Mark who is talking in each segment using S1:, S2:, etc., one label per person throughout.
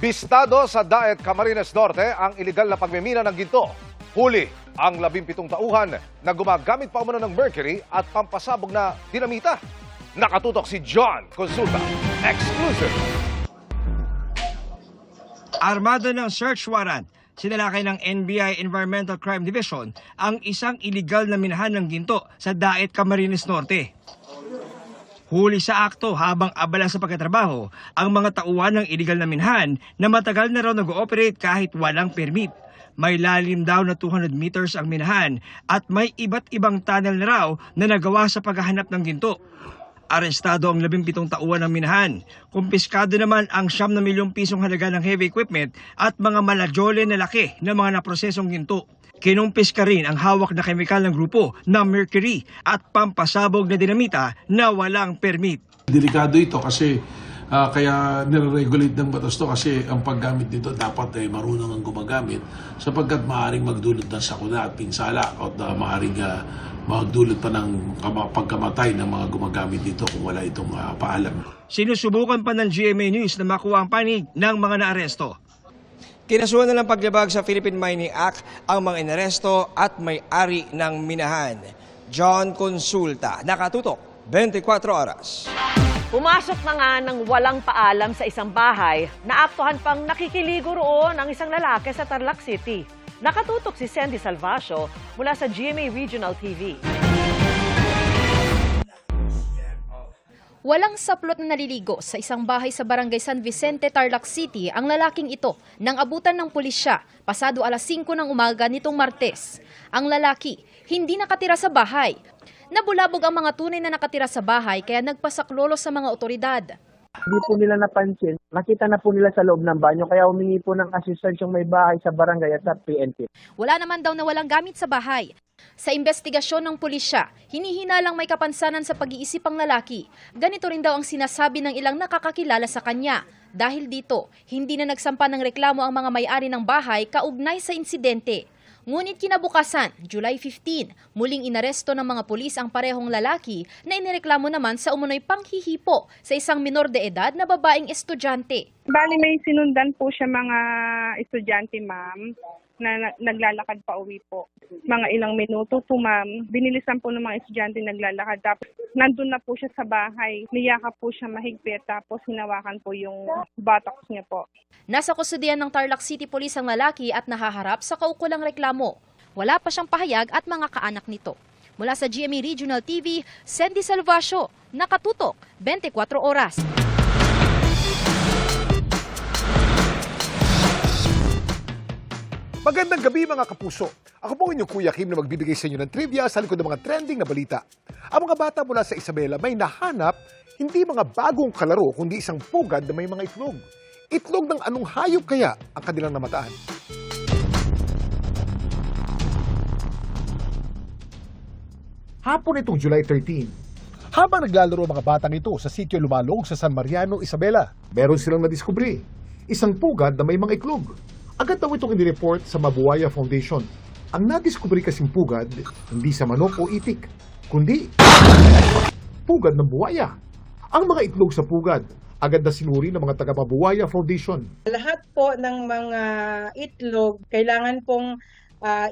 S1: Bistado sa Daet, Camarines Norte ang iligal na pagmimina ng ginto. Huli ang 17 tauhan na gumagamit pa umano ng mercury at pampasabog na dinamita. Nakatutok si John Consulta. Exclusive.
S2: Armado ng search warrant, sinalakay ng NBI Environmental Crime Division ang isang iligal na minahan ng ginto sa Daet, Camarines Norte. Huli sa akto habang abala sa pagkatrabaho ang mga tauhan ng iligal na minhan na matagal na raw nag-ooperate kahit walang permit. May lalim daw na 200 meters ang minahan at may iba't ibang tunnel na raw na nagawa sa paghahanap ng ginto. Arestado ang 17 tauhan ng minahan. Kumpiskado naman ang 9 na milyong pisong halaga ng heavy equipment at mga maladyole na laki ng mga naprosesong ginto. Kinumpiska rin ang hawak na kemikal ng grupo na mercury at pampasabog na dinamita na walang permit.
S3: Delikado ito kasi kaya nire-regulate ng batas to kasi ang paggamit nito dapat ay marunong ang gumagamit sapagkat maaaring magdulot ng sakuna at pinsala at maaaring magdulot pa ng pagkamatay ng mga gumagamit dito kung wala itong paalam.
S2: Sinusubukan pa ng GMA News na makuha ang panig ng mga naaresto. Kinasuhan na ng paglabag sa Philippine Mining Act ang mga inaresto at may-ari ng minahan. John Consulta, Nakatutok, 24 Oras.
S4: Pumasok na nga ng walang paalam sa isang bahay, naaktuhan pang nakikiligo roon ang isang lalaki sa Tarlac City. Nakatutok si Sandy Salvacio mula sa GMA Regional TV.
S5: Walang saplot na naliligo sa isang bahay sa Barangay San Vicente, Tarlac City ang lalaking ito nang abutan ng pulisya pasado alas 5 ng umaga nitong Martes. Ang lalaki hindi nakatira sa bahay. Nabulabog ang mga tunay na nakatira sa bahay kaya nagpasaklolo sa mga otoridad.
S6: Hindi po nila napansin. Nakita na po nila sa loob ng banyo kaya humingi po ng assistance yung may bahay sa barangay at sa PNP.
S5: Wala naman daw na walang gamit sa bahay. Sa investigasyon ng pulisya, hinihinalang may kapansanan sa pag-iisip ang lalaki. Ganito rin daw ang sinasabi ng ilang nakakakilala sa kanya. Dahil dito, hindi na nagsampa ng reklamo ang mga may-ari ng bahay kaugnay sa insidente. Ngunit kinabukasan, July 15, muling inaresto ng mga pulis ang parehong lalaki na inireklamo naman sa umunoy panghihipo sa isang minor de edad na babaeng estudyante.
S7: Bali may sinundan po siya mga estudyante, ma'am, na naglalakad pa uwi po. Mga ilang minuto po, ma'am. Binilisan po ng mga estudyante naglalakad. Tapos nandun na po siya sa bahay. Niyakap po siya mahigpit tapos hinawakan po yung buttocks niya po.
S5: Nasa kustudiyan ng Tarlac City Police ang lalaki at nahaharap sa kaukulang reklamo. Wala pa siyang pahayag at mga kaanak nito. Mula sa GMA Regional TV, Sandy Salvacio, Nakatutok, 24 Oras.
S8: Magandang gabi mga kapuso. Ako po inyong Kuya Kim na magbibigay sa inyo ng trivia sa likod ng mga trending na balita. Ang mga bata mula sa Isabela may nahanap hindi mga bagong kalaro kundi isang pugad na may mga itlog. Itlog ng anong hayop kaya ang kanilang namataan? Hapon itong July 13. Habang naglalaro ang mga batang ito sa sitio Lumalog sa San Mariano, Isabela, meron silang nadiskubre. Isang pugad na may mga itlog. Agad daw itong inireport sa Mabuaya Foundation. Ang nadiskubre kasing pugad, hindi sa manok o itik, kundi pugad ng buwaya. Ang mga itlog sa pugad, agad na sinuri ng mga taga-Mabuaya Foundation.
S9: Lahat po ng mga itlog, kailangan pong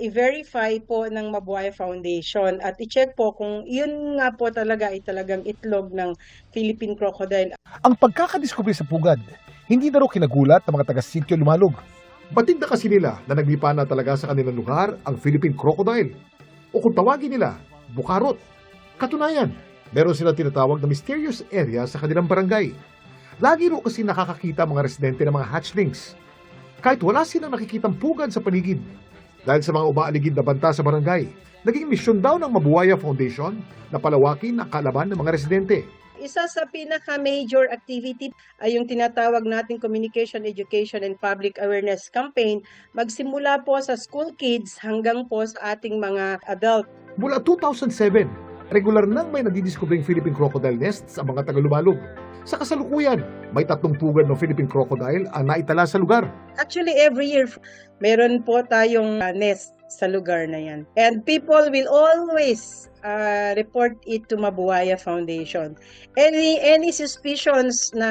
S9: i-verify po ng Mabuaya Foundation at i-check po kung yun nga po talaga ay talagang itlog ng Philippine crocodile.
S8: Ang pagkakadiskubre sa pugad, hindi na raw kinagulat ng mga taga-sitio Lumalog. Batid na kasi nila na naglipa na talaga sa kanilang lugar ang Philippine crocodile o kung tawagin nila, bukarot. Katunayan, meron silang tinatawag na mysterious area sa kanilang barangay. Lagi ro kasi nakakakita mga residente ng mga hatchlings. Kahit wala silang nakikitang pugad sa paligid. Dahil sa mga umaaligid na banta sa barangay, naging misyon daw ng Mabuaya Foundation na palawakin ang kaalaman ng mga residente.
S9: Isa sa pinaka-major activity ay yung tinatawag nating Communication, Education, and Public Awareness Campaign. Magsimula po sa school kids hanggang po sa ating mga adult.
S8: Mula 2007, regular nang may nadidiskubring Philippine crocodile nests sa mga taga-Lumalog. Sa kasalukuyan, may 3 pugad ng Philippine crocodile ang naitala sa lugar.
S9: Actually, every year, meron po tayong nest sa lugar na yan. And people will always report it to Mabuaya Foundation. Any suspicions na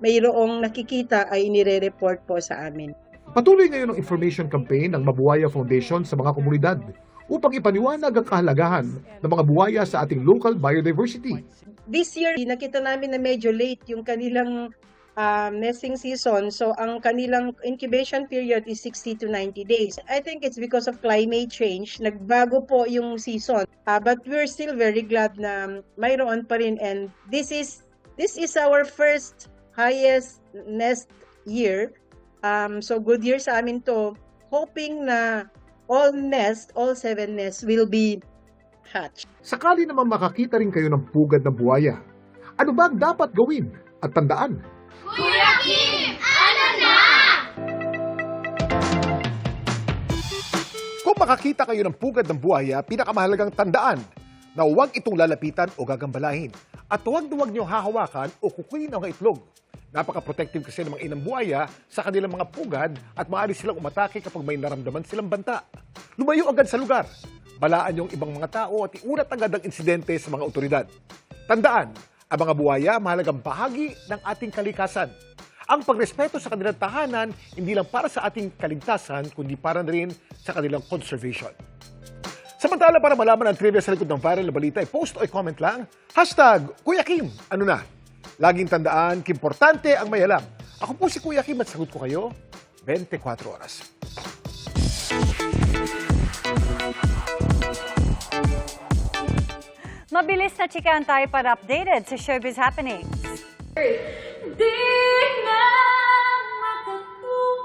S9: mayroong nakikita ay inire-report po sa amin.
S8: Patuloy ngayon ang information campaign ng Mabuaya Foundation sa mga komunidad upang ipaniwanag ang kahalagahan ng mga buwaya sa ating local biodiversity.
S9: This year, nakita namin na medyo late yung kanilang nesting season. So, ang kanilang incubation period is 60 to 90 days. I think it's because of climate change. Nagbago po yung season. But we're still very glad na mayroon pa rin. And this is our first highest nest year. So, good year sa amin to. Hoping na all 7 nests will be hatched.
S8: Sakali naman makakita rin kayo ng pugad na buwaya, ano ba ang dapat gawin at tandaan?
S10: Kuya Kim, ano na?
S8: Kung makakita kayo ng pugad ng buwaya, pinakamahalagang tandaan na huwag itong lalapitan o gagambalahin at huwag niyong hahawakan o kukunin ang mga itlog. Napaka-protective kasi ng mga inang buwaya sa kanilang mga pugad at maaari silang umatake kapag may naramdaman silang banta. Lumayo agad sa lugar. Balaan yung ibang mga tao at iulat agad ang insidente sa mga otoridad. Tandaan, ang mga buwaya mahalagang bahagi ng ating kalikasan. Ang pagrespeto sa kanilang tahanan hindi lang para sa ating kaligtasan kundi para rin sa kanilang conservation. Samantala, para malaman ang trivia sa likod ng viral na balita, i-post o i-comment lang, #Kuya Kim, ano na? Laging tandaan, importante ang may alam. Ako po si Kuya Kim at sagot ko kayo 24 oras.
S11: Mabilis na chikahan tayo para updated sa showbiz happenings.
S10: Di na makatulog.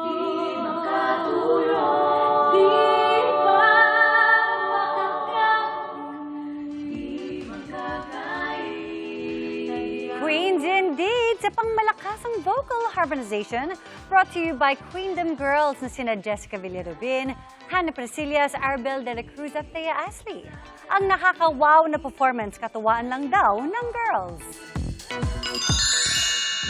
S10: Di makatulog. Di pa makakain. Di makakain.
S11: Queens indeed! Sa pangmalakasang vocal harmonization, brought to you by Queendom Girls na sina Jessica Villarubin, Hannah Presillas, Arbel de la Cruz at Thea Ashley. Ang nakaka-wow na performance katuwaan lang daw ng girls.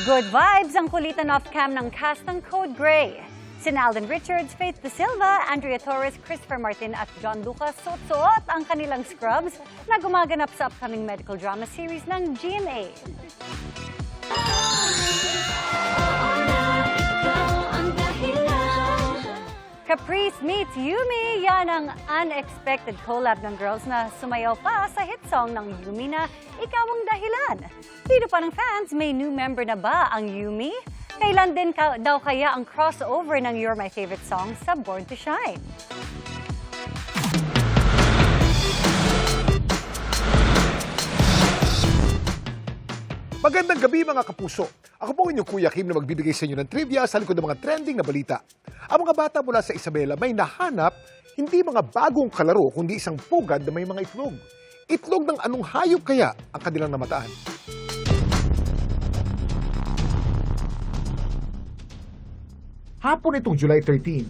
S11: Good vibes ang kulitan off-cam ng cast ng Code Grey. Sina Alden Richards, Faith De Silva, Andrea Torres, Christopher Martin at John Lucas suot-suot ang kanilang scrubs na gumaganap sa upcoming medical drama series ng GMA. Caprice meets Yumi, yan ang unexpected collab ng girls na sumayaw pa sa hit song ng Yumi na Ikaw ang Dahilan. Dito pa ng fans, may new member na ba ang Yumi? Kailan din daw kaya ang crossover ng You're My Favorite Song sa Born to Shine?
S8: Magandang gabi mga kapuso. Ako po inyong Kuya Kim na magbibigay sa inyo ng trivia sa likod ng mga trending na balita. Ang mga bata mula sa Isabela may nahanap hindi mga bagong kalaro kundi isang pugad na may mga itlog. Itlog ng anong hayop kaya ang kanilang namataan? Hapon itong July 13.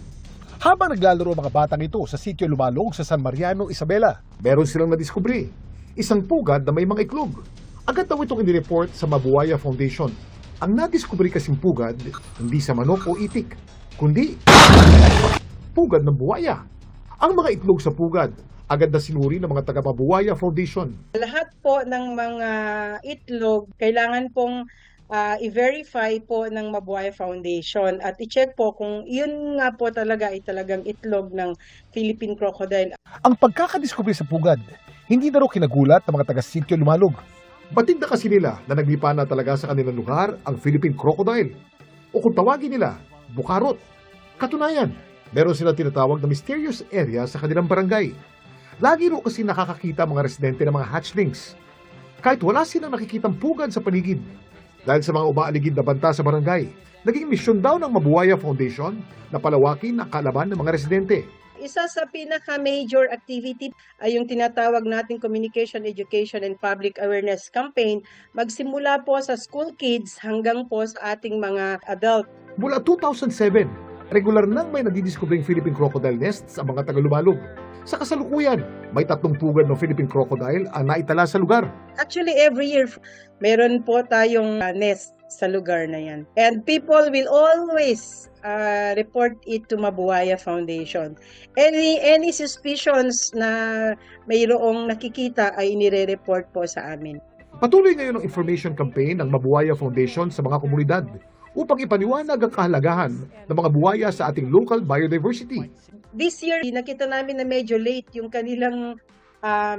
S8: Habang naglalaro ang mga batang ito sa sitio Lumalog sa San Mariano, Isabela, meron silang nadiskubre. Isang pugad na may mga itlog. Agad daw itong inireport sa Mabuaya Foundation. Ang nadiskubre kasing pugad, hindi sa manok o itik, kundi pugad ng buwaya. Ang mga itlog sa pugad, agad na sinuri ng mga taga-Mabuaya Foundation.
S9: Lahat po ng mga itlog, kailangan pong i-verify po ng Mabuaya Foundation at i-check po kung yun nga po talaga ay talagang itlog ng Philippine crocodile.
S8: Ang pagkakadiskubre sa pugad, hindi na raw kinagulat ng mga taga-sitio Lumalog. Batid na kasi nila na naglipa na talaga sa kanilang lugar ang Philippine crocodile o kung tawagin nila, bukarot. Katunayan, meron silang tinatawag na mysterious area sa kanilang barangay. Lagi ro kasi nakakakita mga residente ng mga hatchlings. Kahit wala silang nakikitang pugad sa paligid. Dahil sa mga umaaligid na banta sa barangay, naging misyon daw ng Mabuaya Foundation na palawakin ang kaalaman ng mga residente.
S9: Isa sa pinaka-major activity ay yung tinatawag nating Communication, Education, and Public Awareness Campaign. Magsimula po sa school kids hanggang po sa ating mga adult.
S8: Mula 2007, Regular nang may nadidiskubring Philippine crocodile nests sa mga taga-Lumalog. Sa kasalukuyan, may 3 pugad ng Philippine crocodile ang naitala sa lugar.
S9: Actually, every year, meron po tayong nest sa lugar na yan. And people will always report it to Mabuaya Foundation. Any suspicions na mayroong nakikita ay inire-report po sa amin.
S8: Patuloy ngayon ang information campaign ng Mabuaya Foundation sa mga komunidad upang ipaniwanag ang kahalagahan ng mga buwaya sa ating local biodiversity.
S9: This year, nakita namin na medyo late yung kanilang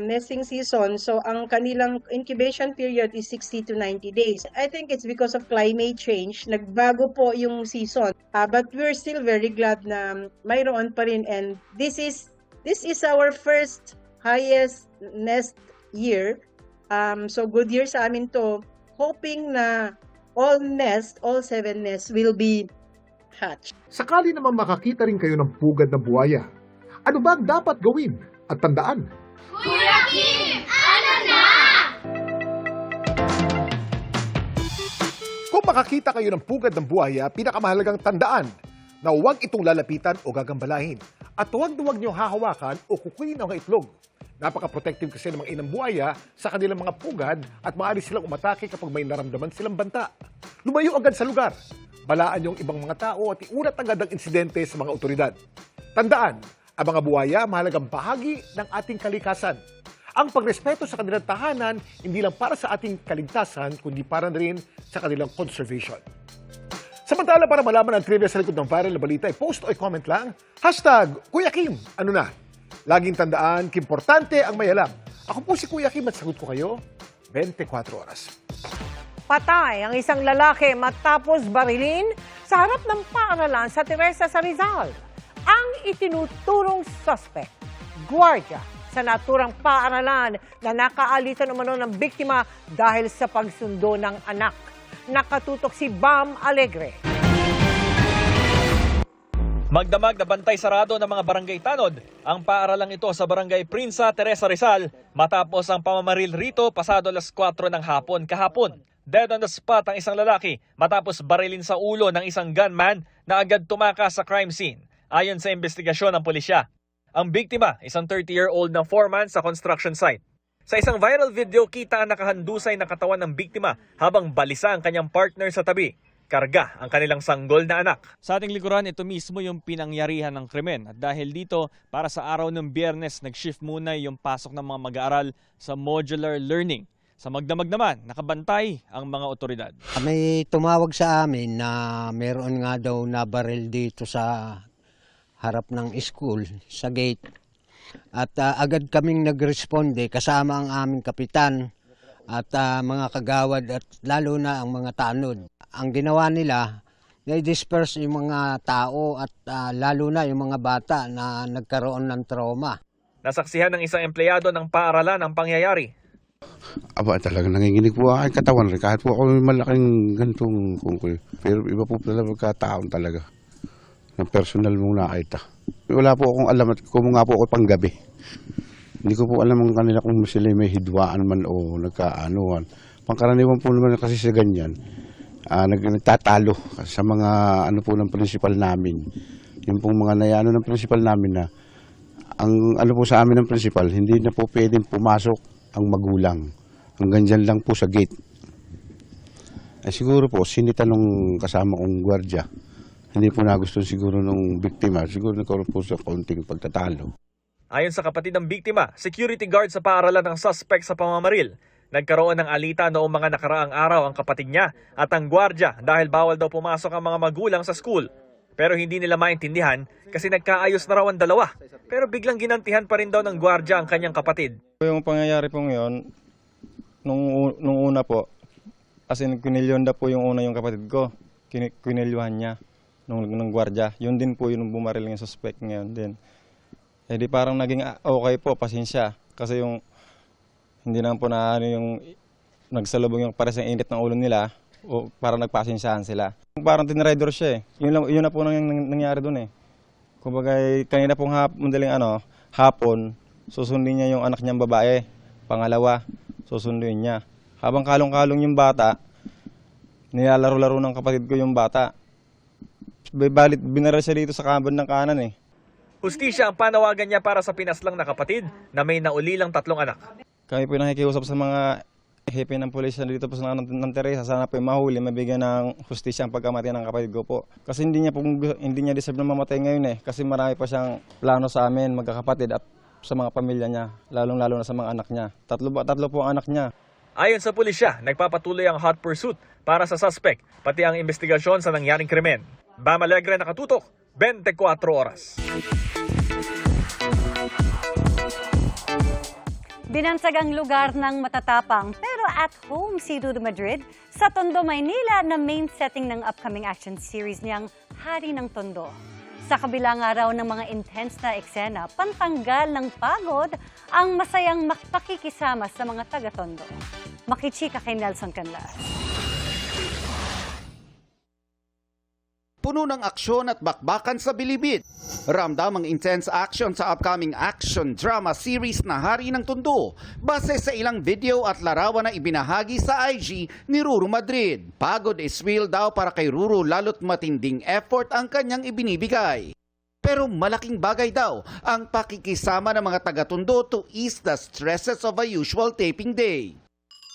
S9: nesting season. So, ang kanilang incubation period is 60 to 90 days. I think it's because of climate change. Nagbago po yung season. But we're still very glad na mayroon pa rin. And this is our first highest nest year. So, good year sa amin to. Hoping na all 7 nests will be hatched.
S8: Sakali naman makakita rin kayo ng pugad na buwaya, ano ba ang dapat gawin at tandaan?
S10: Kuya Kim, ano na?
S1: Kung makakita kayo ng pugad ng buhaya, pinakamahalagang tandaan na huwag itong lalapitan o gagambalahin at huwag niyong hahawakan o kukunin ang mga itlog. Napaka-protective kasi ng mga inang buhaya sa kanilang mga pugad at maaari silang umatake kapag may naramdaman silang banta. Lumayo agad sa lugar. Balaan yung ibang mga tao at iulat agad ang insidente sa mga otoridad. Tandaan, ang mga buhaya mahalagang bahagi ng ating kalikasan. Ang pagrespeto sa kanilang tahanan, hindi lang para sa ating kaligtasan, kundi para rin sa kanilang conservation. Samantala, para malaman ang trivia sa likod ng viral na balita, post o comment lang, #Kuya Kim, ano na? Laging tandaan, importante ang may alam. Ako po si Kuya Kim at sagot ko kayo, 24 oras.
S4: Patay ang isang lalaki matapos barilin sa harap ng paaralan sa Teresa sa Rizal. Ang itinuturong suspect, gwardiya sa naturang paaralan na nakaalitan umano ng biktima dahil sa pagsundo ng anak. Nakatutok si Bam Alegre.
S12: Magdamag na bantay sarado ng mga barangay tanod ang paaralang ito sa barangay Prinsa, Teresa Rizal matapos ang pamamaril rito pasado alas 4 ng hapon kahapon. Dead on the spot ang isang lalaki matapos barilin sa ulo ng isang gunman na agad tumakas sa crime scene ayon sa investigasyon ng pulisya. Ang biktima, isang 30-year-old na foreman sa construction site. Sa isang viral video, kita ang nakahandusay na katawan ng biktima habang balisa ang kanyang partner sa tabi. Karga ang kanilang sanggol na anak.
S13: Sa ating likuran, ito mismo yung pinangyarihan ng krimen. At dahil dito, para sa araw ng Biyernes, nag-shift muna yung pasok ng mga mag-aaral sa modular learning. Sa magdamag naman, nakabantay ang mga otoridad.
S14: May tumawag sa amin na meron nga daw na baril dito sa harap ng school, sa gate. At agad kaming nagresponde kasama ang aming kapitan at mga kagawad at lalo na ang mga tanod. Ang ginawa nila, na-disperse yung mga tao at lalo na yung mga bata na nagkaroon ng trauma.
S12: Nasaksihan ng isang empleyado ng paaralan ang pangyayari.
S15: Aba, talagang nanginginig po ang katawan rin. Kahit po ako malaking gantong kungkoy. Pero iba po talaga magkataon talaga. Ng personal mong nakita. Wala po akong alam at kung nga po ako panggabi. Hindi ko po alam ang kanila kung sila may hidwaan man o nagkaanuhan. Pangkaraniwan po naman kasi sa ganyan. Nagtatalo sa mga ano po ng principal namin. Yung pong mga nayano ng principal namin na ang ano po sa amin ng principal, hindi na po pwedeng pumasok ang magulang. Hanggang dyan lang po sa gate. Siguro po, sinita nung kasama kong gwardiya. Hindi po nagustuhan siguro nung biktima. Siguro nagkaroon po sa konting pagtatalo.
S12: Ayon sa kapatid ng biktima, security guard sa paaralan ng suspect sa pamamaril. Nagkaroon ng alita noong mga nakaraang araw ang kapatid niya at ang gwardiya dahil bawal daw pumasok ang mga magulang sa school. Pero hindi nila maintindihan kasi nagkaayos na raw ang dalawa. Pero biglang ginantihan pa rin daw ng gwardiya ang kanyang kapatid.
S16: Yung pangyayari po ngayon, nung una po, as in kinilyon na po yung una yung kapatid ko. Kinilyuhan niya ng gwardiya. Yun din po yung bumaril ng suspect ngayon din. Eh di parang naging okay po, pasensya. Kasi yung hindi naman po na yung nagsalubong yung para sa init ng ulo nila o para nagpasensyahan sila. Parang tinrider siya eh. Yun na po nangyari doon eh. Kumbaga kanina pong hapon, susundin niya yung anak niyang babae. Pangalawa, susunduin niya. Habang kalong-kalong yung bata, nilalaro-laro ng kapatid ko yung bata. Balit binaral siya dito sa kaban ng kanan eh.
S12: Hustisya ang panawagan niya para sa pinaslang na kapatid na may naulilang 3 anak.
S16: Kami po nakikiusap sa mga hepe ng pulisya dito po sa ng Teresa, sana po mahuli, mabigyan ng hustisya ang pagkamatay ng kapatid ko po. Kasi hindi niya deserve na mamatay ngayon eh. Kasi marami pa siyang plano sa amin, magkakapatid at sa mga pamilya niya, lalong-lalo na sa mga anak niya. Tatlo po ang anak niya.
S12: Ayon sa pulisya, nagpapatuloy ang hot pursuit para sa suspect, pati ang investigasyon sa nangyaring krimen. Bam Alegre, nakatutok, 24 oras.
S11: Binansag ang lugar ng matatapang pero at home si Dudu Madrid sa Tondo, Maynila na main setting ng upcoming action series niyang Hari ng Tondo. Sa kabilang araw ng mga intense na eksena, pantanggal ng pagod ang masayang makipakikisama sa mga taga-Tondo. Makichika kay Nelson Canlas.
S17: Puno ng aksyon at bakbakan sa Bilibid. Ramdam ang intense action sa upcoming action drama series na Hari ng Tondo base sa ilang video at larawan na ibinahagi sa IG ni Ruru Madrid. Pagod is real daw para kay Ruru lalo't matinding effort ang kanyang ibinibigay. Pero malaking bagay daw ang pakikisama ng mga taga-Tondo to ease the stresses of a usual taping day.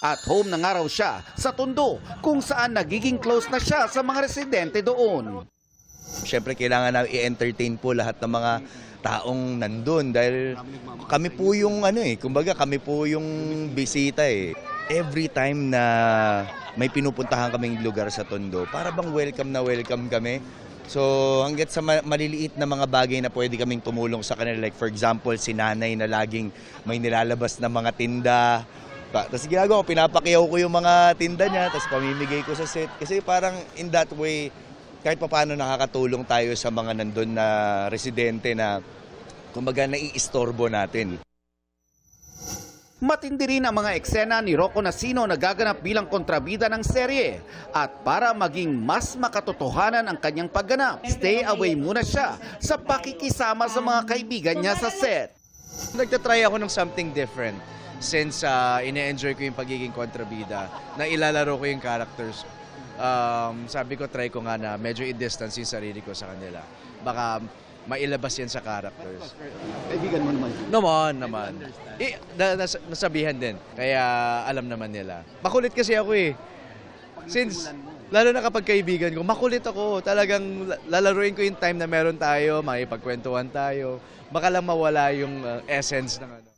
S17: At home na nga raw siya sa Tondo kung saan nagiging close na siya sa mga residente doon.
S18: Siyempre kailangan na i-entertain po lahat ng mga taong nandun dahil kami po yung kumbaga kami po yung bisita eh. Every time na may pinupuntahan kaming lugar sa Tondo, para bang welcome na welcome kami. So hanggat sa maliliit na mga bagay na pwede kaming tumulong sa kanila, like for example si nanay na laging may nilalabas na mga tinda. Tapos ginagawa ko, pinapakiyaw ko yung mga tinda niya, tapos pamimigay ko sa set. Kasi parang in that way, kahit paano nakakatulong tayo sa mga nandun na residente na kumbaga naiistorbo natin.
S17: Matindi rin ang mga eksena ni Rocco Nasino na gaganap bilang kontrabida ng serye. At para maging mas makatotohanan ang kanyang pagganap, stay away muna siya sa pakikisama sa mga kaibigan niya sa set.
S19: Nagtatry ako ng something different. Since ine-enjoy ko yung pagiging kontrabida, na ilalaro ko yung characters. Sabi ko, try ko nga na medyo i-distance yung sarili ko sa kanila. Baka mailabas yan sa characters.
S17: Kaibigan mo naman?
S19: Naman. Nasabihan din, kaya alam naman nila. Makulit kasi ako eh. Since, lalo na kapag kaibigan ko, makulit ako. Talagang lalaruin ko yung time na meron tayo, makipagkwentuhan tayo. Baka lang mawala yung essence ng ano.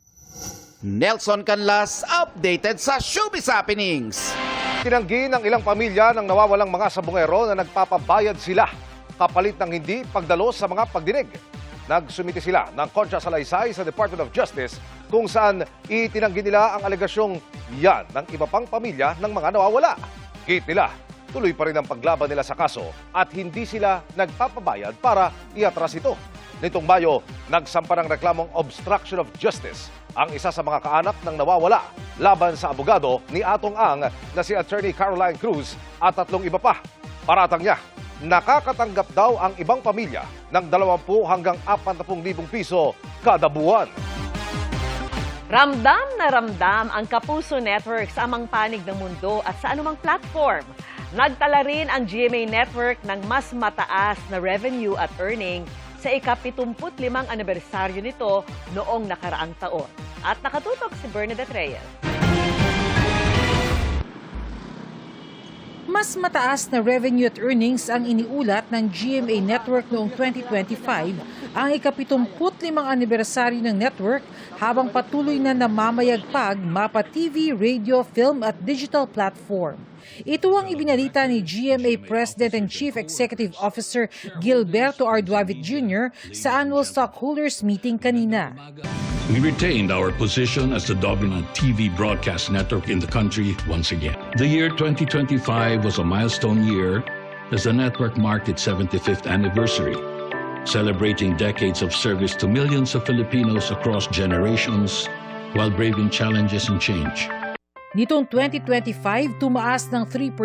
S17: Nelson Canlas, updated sa Showbiz Happenings.
S1: Tinanggi ng ilang pamilya ng nawawalang mga sabungero na nagpapabayad sila kapalit ng hindi pagdalo sa mga pagdinig. Nagsumiti sila ng kontra salaysay sa Department of Justice kung saan itinanggi nila ang alegasyong yan ng iba pang pamilya ng mga nawawala. Gate nila, tuloy pa rin ang paglaban nila sa kaso at hindi sila nagpapabayad para iatras ito. Nitong Mayo, nagsampa ng reklamong obstruction of justice ang isa sa mga kaanak ng nawawala laban sa abogado ni Atong Ang na si Attorney Caroline Cruz at 3 iba pa. Paratang niya, nakakatanggap daw ang ibang pamilya ng 20 hanggang 40,000 piso kada buwan.
S4: Ramdam na ramdam ang Kapuso Network sa amang panig ng mundo at sa anumang platform. Nagtala rin ang GMA Network ng mas mataas na revenue at earning sa ika-75 anibersaryo nito noong nakaraang taon. At nakatutok si Bernadette Reyes.
S20: Mas mataas na revenue at earnings ang iniulat ng GMA Network noong 2025, ang ika-75 anibersaryo ng network habang patuloy na namamayagpag Mapa TV, radio, film at digital platform. Ito ang ibinalita ni GMA President and Chief Executive Officer Gilberto Arduavit Jr. sa annual stockholders meeting kanina.
S21: We retained our position as the dominant TV broadcast network in the country once again. The year 2025 was a milestone year as the network marked its 75th anniversary, celebrating decades of service to millions of Filipinos across generations while braving challenges and change.
S20: Nitong 2025, tumaas ng 3%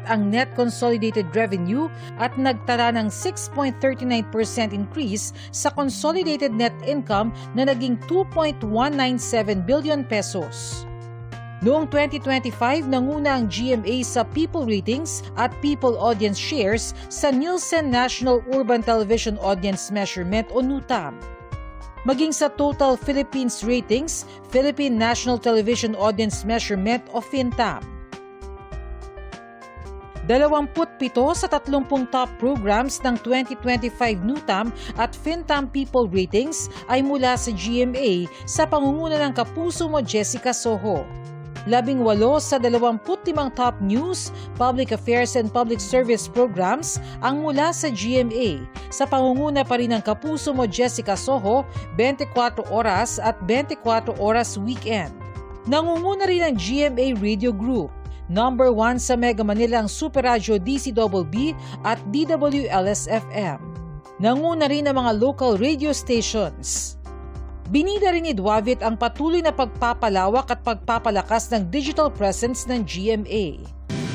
S20: ang net consolidated revenue at nagtala ng 6.39% increase sa consolidated net income na naging 2.197 billion pesos. Noong 2025, nanguna ang GMA sa People Ratings at People Audience Shares sa Nielsen National Urban Television Audience Measurement o NUTAM. Maging sa Total Philippines Ratings, Philippine National Television Audience Measurement o FinTam. 27 sa 30 top programs ng 2025 NUTAM at FinTam People Ratings ay mula sa GMA sa pangunguna ng kapuso mo Jessica Soho. 18 sa 25 top news, public affairs and public service programs ang mula sa GMA. Sa pangunguna pa rin ng kapuso mo Jessica Soho, 24 oras at 24 oras weekend. Nangunguna rin ang GMA Radio Group. Number 1 sa Mega Manila ang Super Radio DCBB at DWLS-FM. Nanguna rin ang mga local radio stations. Binida rin ni Duavit ang patuloy na pagpapalawak at pagpapalakas ng digital presence ng GMA.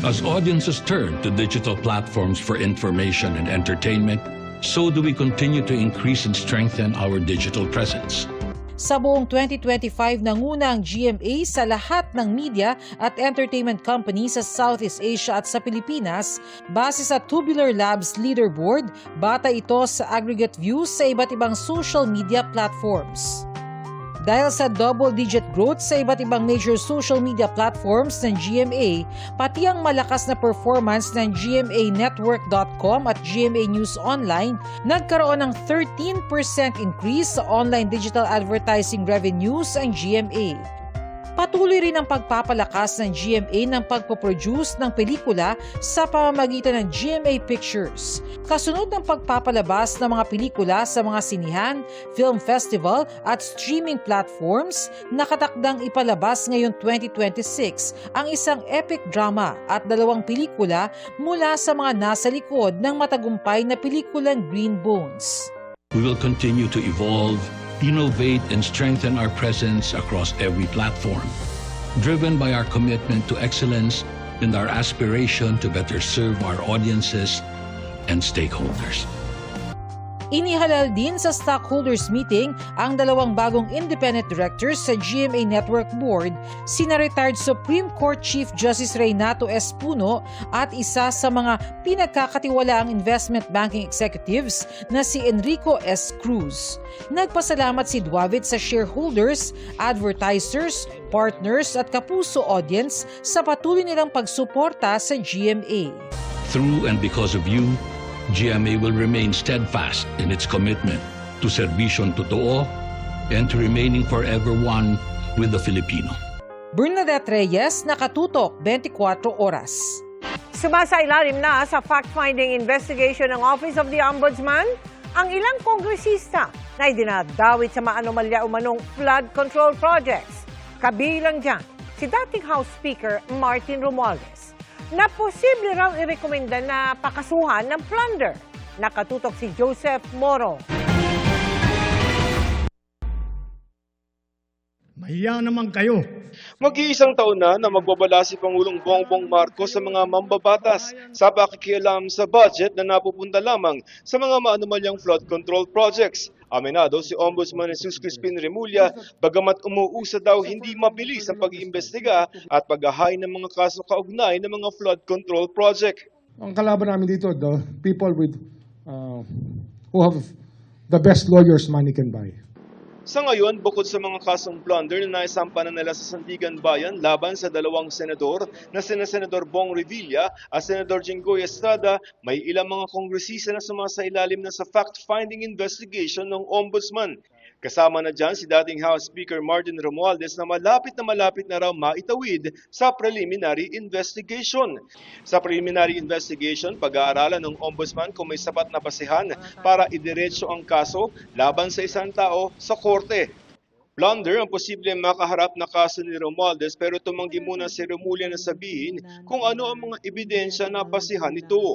S21: As audiences turn to digital platforms for information and entertainment, so do we continue to increase and strengthen our digital presence.
S20: Sa buong 2025, nanguna ang GMA sa lahat ng media at entertainment company sa Southeast Asia at sa Pilipinas base sa Tubular Labs Leaderboard, bata ito sa aggregate views sa iba't ibang social media platforms. Dahil sa double-digit growth sa iba't ibang major social media platforms ng GMA, pati ang malakas na performance ng GMAnetwork.com at GMA News Online, nagkaroon ng 13% increase sa online digital advertising revenues ang GMA. Patuloy rin ang pagpapalakas ng GMA ng pagpoproduce ng pelikula sa pamamagitan ng GMA Pictures. Kasunod ng pagpapalabas ng mga pelikula sa mga sinihan, film festival at streaming platforms, nakatakdang ipalabas ngayong 2026 ang isang epic drama at 2 pelikula mula sa mga nasa likod ng matagumpay na pelikulang Green Bones.
S21: We will continue to evolve, innovate, and strengthen our presence across every platform, driven by our commitment to excellence and our aspiration to better serve our audiences and stakeholders.
S20: Inihalal din sa stockholders meeting ang 2 bagong independent directors sa GMA Network Board, sina retired Supreme Court Chief Justice Reynato S. Puno at isa sa mga pinagkakatiwalaang investment banking executives na si Enrico S. Cruz. Nagpasalamat si Duavit sa shareholders, advertisers, partners at kapuso audience sa patuloy nilang pagsuporta sa GMA.
S21: Through and because of you, GMA will remain steadfast in its commitment to serbisyong totoo and to remaining forever one with the Filipino.
S20: Bernadette Reyes, Nakatutok, 24 Oras.
S4: Sumasailalim na sa fact-finding investigation ng Office of the Ombudsman ang ilang kongresista na idinadawit sa maanomalya umanong flood control projects. Kabilang dyan si dating House Speaker Martin Romualdez, na posible raw irekomenda na pakasuhan ng plunder. Nakatutok si Joseph Moro.
S3: Mahiya naman kayo. Mag-iisang taon na magbabala si Pangulong Bongbong Marcos sa mga mambabatas sa pakikialam sa budget na napupunta lamang sa mga maanumalyang flood control projects. Aminado si Ombudsman Jesus Crispin Remulla, bagamat umuusad daw hindi mabilis ang pag-iimbestiga at paghahain ng mga kaso kaugnay ng mga flood control project.
S8: Ang kalaban namin dito, the people with who have the best lawyers money can buy.
S3: Sa ngayon, bukod sa mga kasong plunder na naisampa na nila sa Sandigan Bayan laban sa 2 senador na sina Senador Bong Revilla at Senador Jinggoy Estrada, may ilang mga kongresista na sumasailalim na sa fact-finding investigation ng Ombudsman. Kasama na dyan si dating House Speaker Martin Romualdez na malapit na raw maitawid sa preliminary investigation. Sa preliminary investigation, pag-aaralan ng Ombudsman kung may sapat na basehan para idiretso ang kaso laban sa isang tao sa korte. Plunder ang posible makaharap na kaso ni Romualdez pero tumanggi muna si Remulla na sabihin kung ano ang mga ebidensya na basehan nito.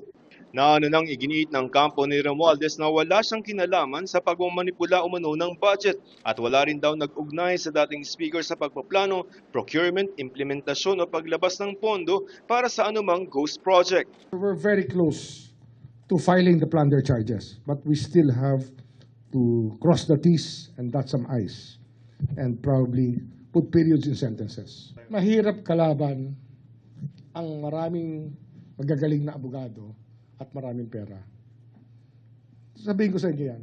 S3: Naano nang iginiit ng kampo ni Romualdez na wala siyang kinalaman sa pagmamanipula umano ng budget at wala rin daw nag-ugnay sa dating speaker sa pagpaplano, procurement, implementasyon o paglabas ng pondo para sa anumang ghost project.
S8: We're very close to filing the plunder charges, but we still have to cross the T's and dot some I's and probably
S2: put periods in sentences. Mahirap kalaban ang maraming magagaling na abogado at maraming pera. Sabihin ko sa inyo yan.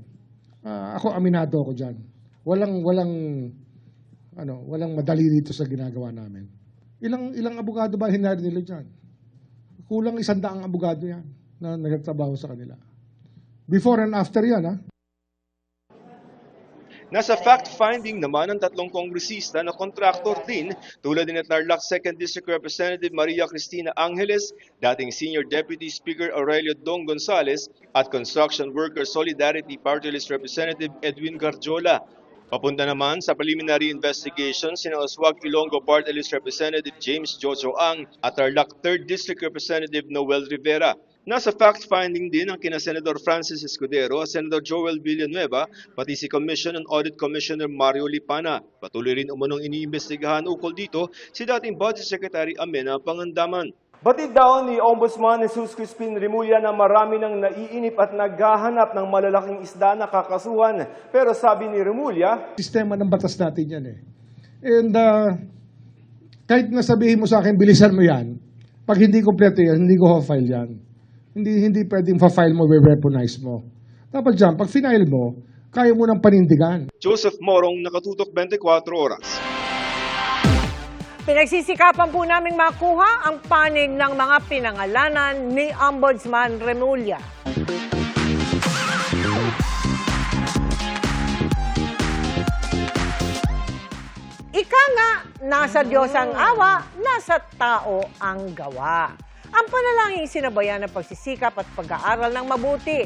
S2: Ako, aminado ako dyan. Walang madali dito sa ginagawa namin. Ilang abogado ba hinari nila dyan? Kulang 100 abogado yan na nagtatrabaho sa kanila. Before and after yan, ha?
S3: Nasa fact-finding naman ang 3 kongresista na kontraktor din tulad ni Tarlac 2nd District Representative Maria Cristina Angeles, dating Senior Deputy Speaker Aurelio Dong Gonzales at Construction Worker Solidarity Party List Representative Edwin Garjola. Papunta naman sa preliminary investigation sina Oswag Ilonggo Party List Representative James Jojo Ang at Tarlac 3rd District Representative Noel Rivera. Nasa fact-finding din ang kina Senador Francis Escudero at Senator Joel Villanueva, pati si Commission on Audit Commissioner Mario Lipana. Patuloy rin umunong iniimbestigahan ukol dito si dating Budget Secretary Amena Pangandaman.
S22: Batid daw ni Ombudsman Jesus Crispin Remulla na marami nang naiinip at naghahanap ng malalaking isda na kakasuhan. Pero sabi ni Remulla,
S2: sistema ng batas natin yan eh. And kahit nasabihin mo sa akin, bilisan mo yan, pag hindi kompleto yan, hindi ko file yan. Hindi pwedeng fa-file mo, we-weaponize mo. Dapat dyan, pag final mo, kaya mo nang panindigan.
S3: Joseph Morong, Nakatutok 24 Oras.
S4: Pinagsisikapan po naming makuha ang panig ng mga pinangalanan ni Ombudsman Remulla. Ika nga, nasa Diyos ang awa, nasa tao ang gawa. Ang panalangin sinabayan ng pagsisikap at pag-aaral ng mabuti.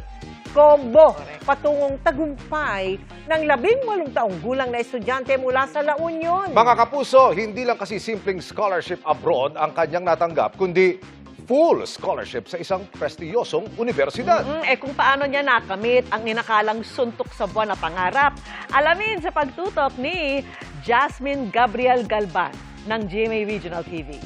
S4: Kombo, patungong tagumpay ng 18 taong gulang na estudyante mula sa La Union.
S1: Mga kapuso, hindi lang kasi simpleng scholarship abroad ang kanyang natanggap, kundi full scholarship sa isang prestiyosong universidad.
S4: Kung paano niya nakamit ang inakalang suntok sa buwan na pangarap, alamin sa pagtutok ni Jasmine Gabriel Galban ng GMA Regional TV.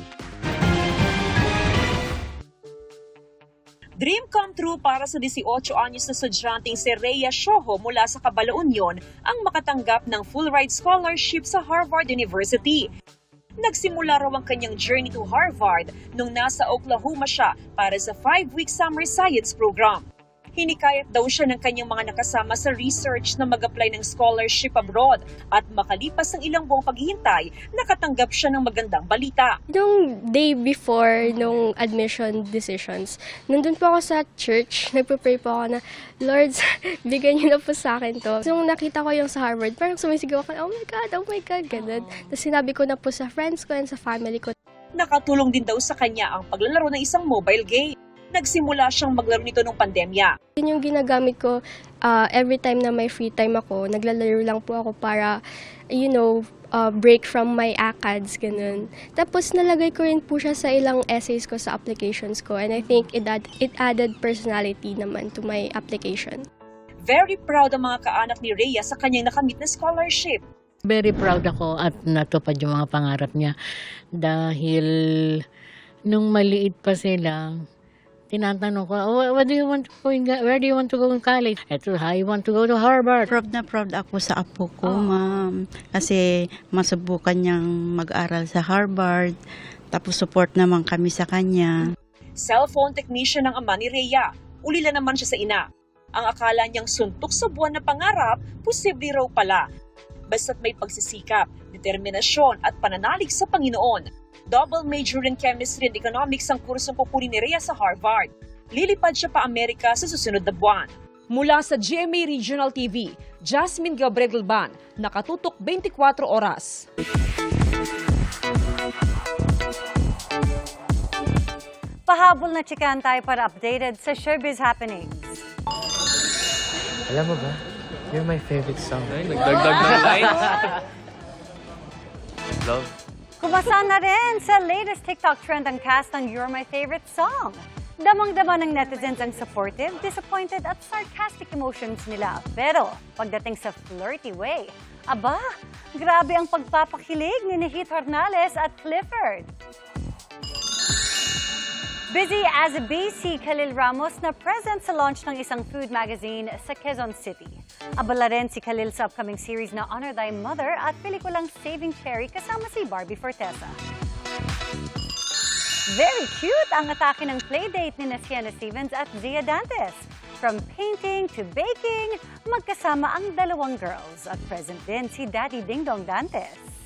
S23: Dream come true para sa 18 anyos na estudyanteng si Rhea Shoho mula sa Cabala Union ang makatanggap ng full-ride scholarship sa Harvard University. Nagsimula raw ang kanyang journey to Harvard nung nasa Oklahoma siya para sa 5-week summer science program. Hinikayat daw siya ng kanyang mga nakasama sa research na mag-apply ng scholarship abroad at makalipas ng ilang buwang paghihintay, nakatanggap siya ng magandang balita.
S24: Nung day before nung admission decisions, nandun po ako sa church, nagpa-pray po ako na, Lord, bigyan niyo na po sa akin to. So, nung nakita ko yung sa Harvard, parang sumisigaw ako, oh my God, ganun. Tapos sinabi ko na po sa friends ko and sa family ko.
S23: Nakatulong din daw sa kanya ang paglalaro ng isang mobile game. Nagsimula siyang maglaro nito nung pandemya.
S24: Yun yung ginagamit ko every time na may free time ako. Naglalaro lang po ako para, break from my ACADS, ganun. Tapos nalagay ko rin po siya sa ilang essays ko sa applications ko. And I think it added personality naman to my application.
S23: Very proud ang mga kaanak ni Rhea sa kanyang nakamit na scholarship.
S25: Very proud ako at natupad yung mga pangarap niya. Dahil nung maliit pa sila, tinatanong ko, where do you want to go in college? I want to go to Harvard.
S26: Proud na proud ako sa apo ko, ma'am. Kasi masubukan niyang mag-aral sa Harvard. Tapos support naman kami sa kanya.
S23: Cellphone technician ang ama ni Rhea. Ulila naman siya sa ina. Ang akala niyang suntok sa buwan na pangarap, posible raw pala. Basta't may pagsisikap, determinasyon at pananalig sa Panginoon. Double major in chemistry and economics ang kursong pupuri ni Rhea sa Harvard. Lilipad siya pa Amerika sa susunod na buwan. Mula sa GMA Regional TV, Jasmine Gabriel Galban, Nakatutok 24 Oras.
S11: Pahabol na chikan tayo para updated sa showbiz happenings.
S27: Alam mo ba, you're my favorite song.
S13: Nagdagdag ng lines.
S27: Love.
S11: Kumasa na rin sa latest TikTok trend ang cast ng You're My Favorite Song. Damang-dama ng netizens ang supportive, disappointed at sarcastic emotions nila. Pero pagdating sa flirty way, aba, grabe ang pagpapakilig ni Hit Hornales at Clifford. Busy as a si Khalil Ramos na present sa launch ng isang food magazine sa Quezon City. Abala rin si Khalil sa upcoming series na Honor Thy Mother at pelikulang Saving Cherry kasama si Barbie Fortesa. Very cute ang atake ng playdate ni Sienna Stevens at Zia Dantes. From painting to baking, magkasama ang dalawang girls at present din si Daddy Ding Dong Dantes.